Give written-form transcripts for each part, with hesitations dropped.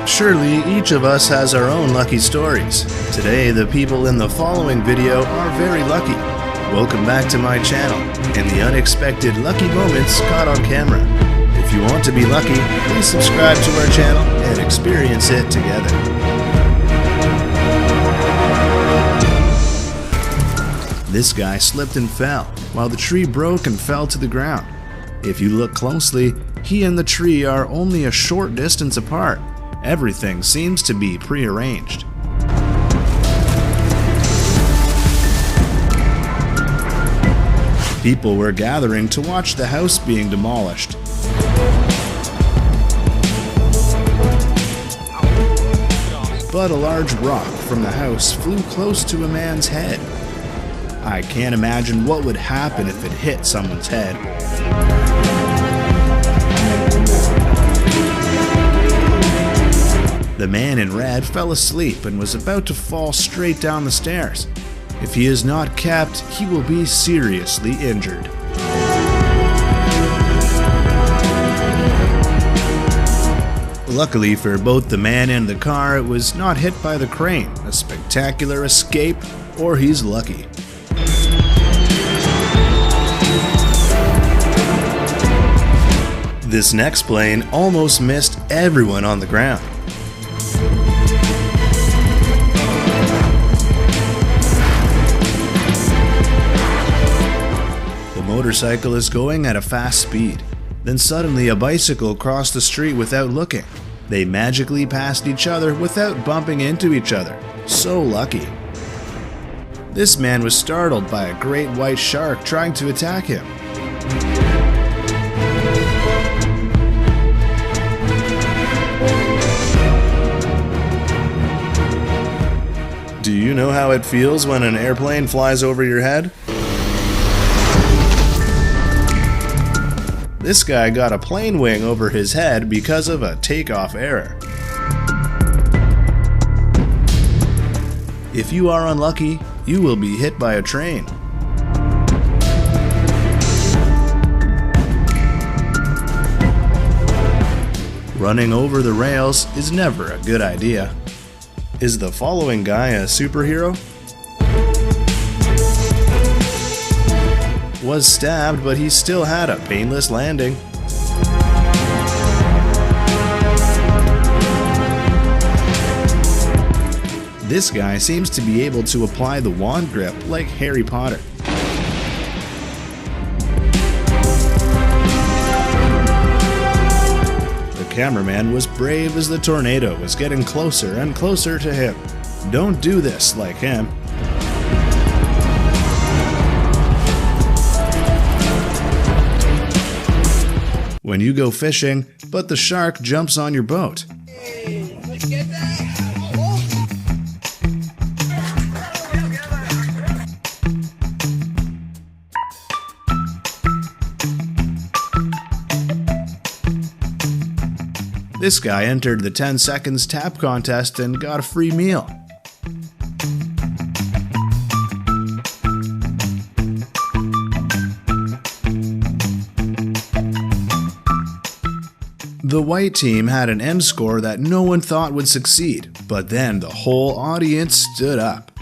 Surely each of us has our own lucky stories. Today, the people in the following video are very lucky. Welcome back to my channel and the unexpected lucky moments caught on camera. If you want to be lucky, please subscribe to our channel and experience it together. This guy slipped and fell, while the tree broke and fell to the ground. If you look closely, he and the tree are only a short distance apart. Everything seems to be prearranged. People were gathering to watch the house being demolished. But a large rock from the house flew close to a man's head. I can't imagine what would happen if it hit someone's head. The man in red fell asleep and was about to fall straight down the stairs. If he is not kept, he will be seriously injured. Luckily for both the man and the car, it was not hit by the crane. A spectacular escape, or he's lucky. This next plane almost missed everyone on the ground. The motorcycle is going at a fast speed. Then suddenly a bicycle crossed the street without looking. They magically passed each other without bumping into each other. So lucky. This man was startled by a great white shark trying to attack him. Do you know how it feels when an airplane flies over your head? This guy got a plane wing over his head because of a takeoff error. If you are unlucky, you will be hit by a train. Running over the rails is never a good idea. Is the following guy a superhero? Was stabbed, but he still had a painless landing. This guy seems to be able to apply the wand grip like Harry Potter. The cameraman was brave as the tornado was getting closer and closer to him. Don't do this like him. When you go fishing, but the shark jumps on your boat. This guy entered the 10 seconds tap contest and got a free meal. The white team had an end score that no one thought would succeed, but then the whole audience stood up.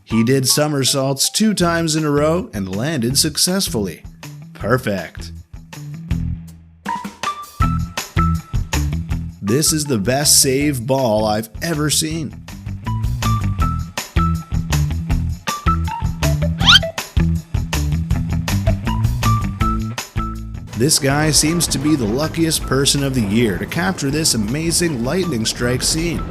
He did somersaults 2 times in a row and landed successfully. Perfect. This is the best save ball I've ever seen. This guy seems to be the luckiest person of the year to capture this amazing lightning strike scene.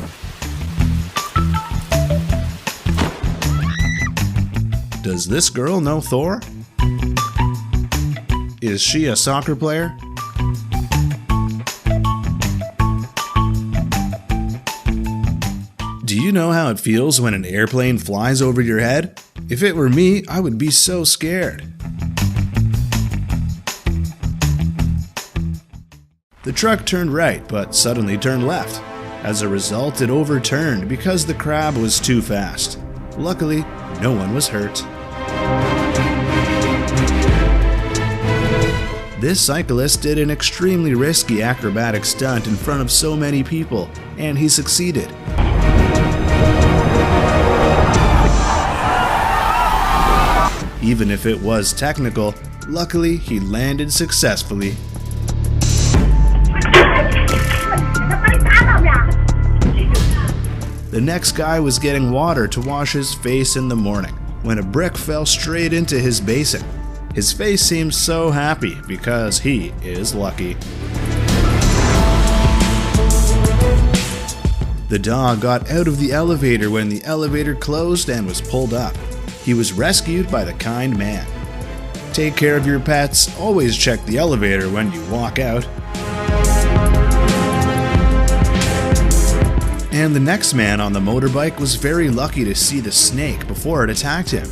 Does this girl know Thor? Is she a soccer player? Do you know how it feels when an airplane flies over your head? If it were me, I would be so scared. The truck turned right, but suddenly turned left. As a result, it overturned because the crab was too fast. Luckily, no one was hurt. This cyclist did an extremely risky acrobatic stunt in front of so many people, and he succeeded. Even if it was technical, luckily he landed successfully. The next guy was getting water to wash his face in the morning when a brick fell straight into his basin. His face seemed so happy because he is lucky. The dog got out of the elevator when the elevator closed and was pulled up. He was rescued by the kind man. Take care of your pets, always check the elevator when you walk out. And the next man on the motorbike was very lucky to see the snake before it attacked him.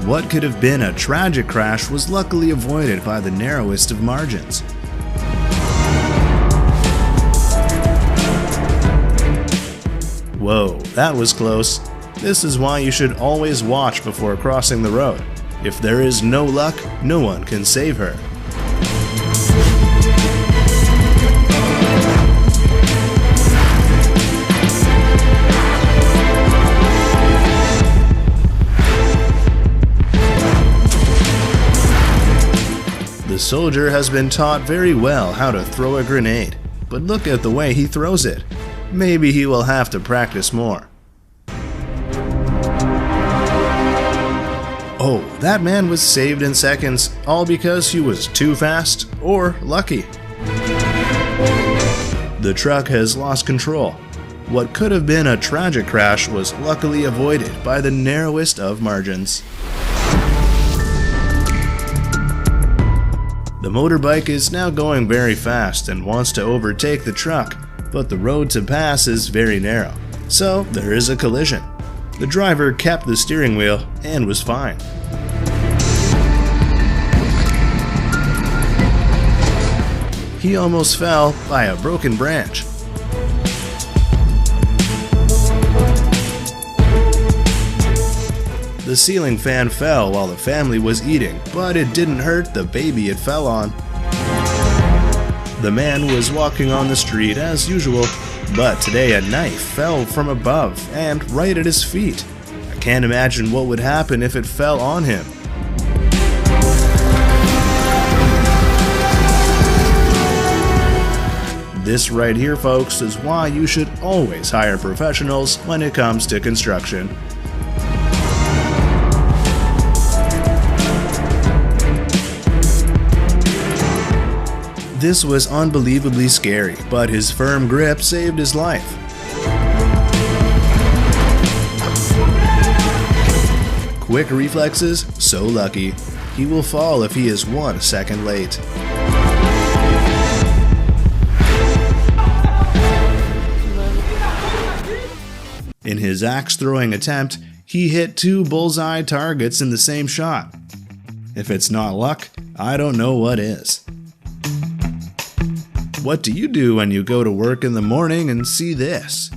What could have been a tragic crash was luckily avoided by the narrowest of margins. Whoa, that was close. This is why you should always watch before crossing the road. If there is no luck, no one can save her. The soldier has been taught very well how to throw a grenade, but look at the way he throws it. Maybe he will have to practice more. Oh, that man was saved in seconds, all because he was too fast or lucky. The truck has lost control. What could have been a tragic crash was luckily avoided by the narrowest of margins. The motorbike is now going very fast and wants to overtake the truck, but the road to pass is very narrow, so there is a collision. The driver kept the steering wheel and was fine. He almost fell by a broken branch. The ceiling fan fell while the family was eating, but it didn't hurt the baby it fell on. The man was walking on the street as usual, but today a knife fell from above and right at his feet. I can't imagine what would happen if it fell on him. This right here, folks, is why you should always hire professionals when it comes to construction. This was unbelievably scary, but his firm grip saved his life. Quick reflexes, so lucky. He will fall if he is 1 second late. In his axe-throwing attempt, he hit 2 bullseye targets in the same shot. If it's not luck, I don't know what is. What do you do when you go to work in the morning and see this?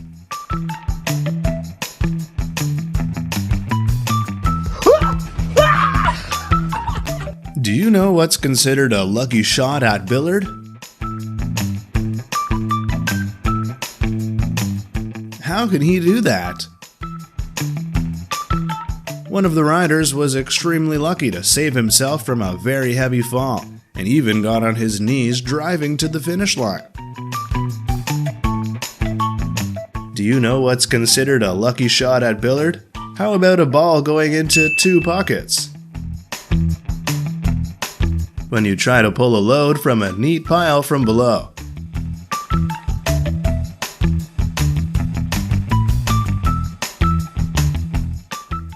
Do you know what's considered a lucky shot at billiard? How could he do that? One of the riders was extremely lucky to save himself from a very heavy fall, and even got on his knees driving to the finish line. Do you know what's considered a lucky shot at billiard? How about a ball going into 2 pockets? When you try to pull a load from a neat pile from below.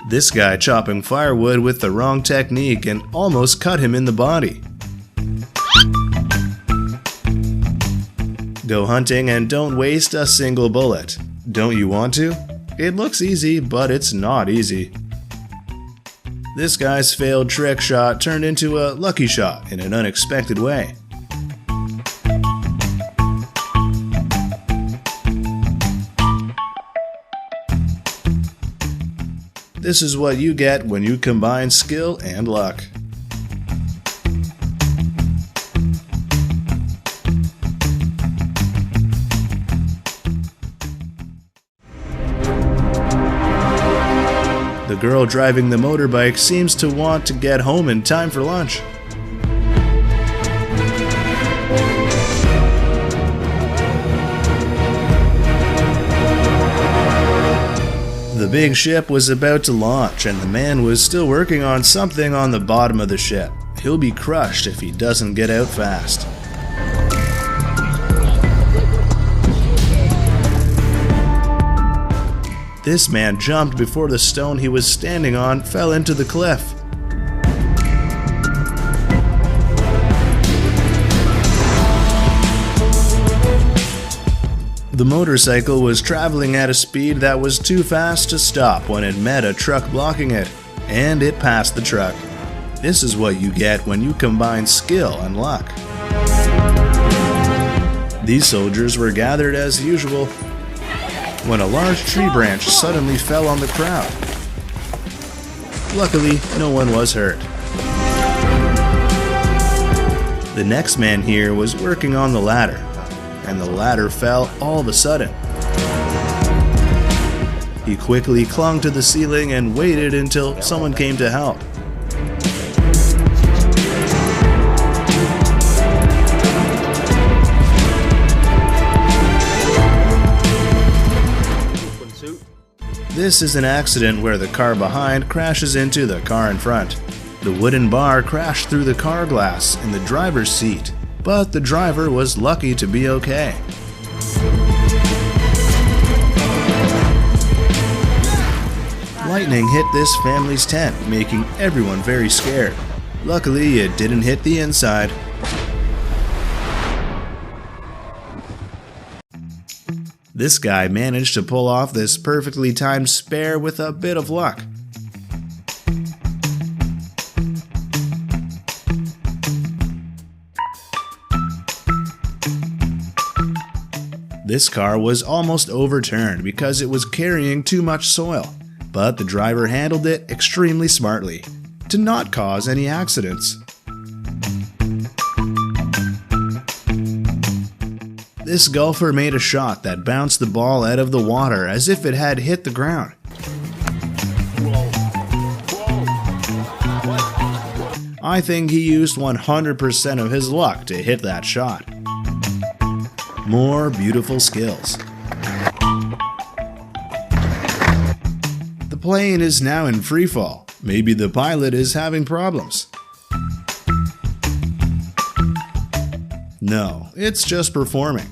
This guy chopping firewood with the wrong technique and almost cut him in the body. Go hunting and don't waste a single bullet. Don't you want to? It looks easy, but it's not easy. This guy's failed trick shot turned into a lucky shot in an unexpected way. This is what you get when you combine skill and luck. The girl driving the motorbike seems to want to get home in time for lunch. The big ship was about to launch, and the man was still working on something on the bottom of the ship. He'll be crushed if he doesn't get out fast. This man jumped before the stone he was standing on fell into the cliff. The motorcycle was traveling at a speed that was too fast to stop when it met a truck blocking it, and it passed the truck. This is what you get when you combine skill and luck. These soldiers were gathered as usual when a large tree branch suddenly fell on the crowd. Luckily, no one was hurt. The next man here was working on the ladder, and the ladder fell all of a sudden. He quickly clung to the ceiling and waited until someone came to help. This is an accident where the car behind crashes into the car in front. The wooden bar crashed through the car glass in the driver's seat, but the driver was lucky to be okay. Lightning hit this family's tent, making everyone very scared. Luckily, it didn't hit the inside. This guy managed to pull off this perfectly timed spare with a bit of luck. This car was almost overturned because it was carrying too much soil, but the driver handled it extremely smartly to not cause any accidents. This golfer made a shot that bounced the ball out of the water as if it had hit the ground. I think he used 100% of his luck to hit that shot. More beautiful skills. The plane is now in free fall. Maybe the pilot is having problems. No, it's just performing.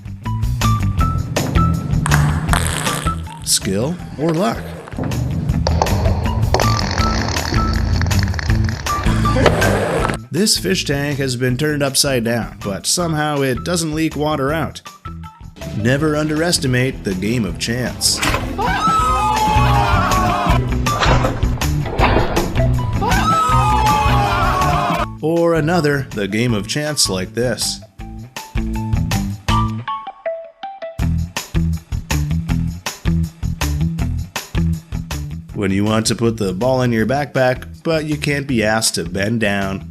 Skill or luck? This fish tank has been turned upside down, but somehow it doesn't leak water out. Never underestimate the game of chance. Or another, the game of chance like this. When you want to put the ball in your backpack, but you can't be asked to bend down.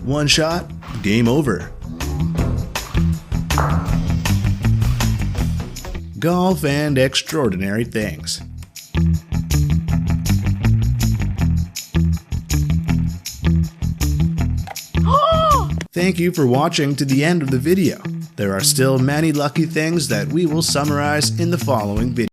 One shot, game over. Golf and extraordinary things. Thank you for watching to the end of the video. There are still many lucky things that we will summarize in the following video.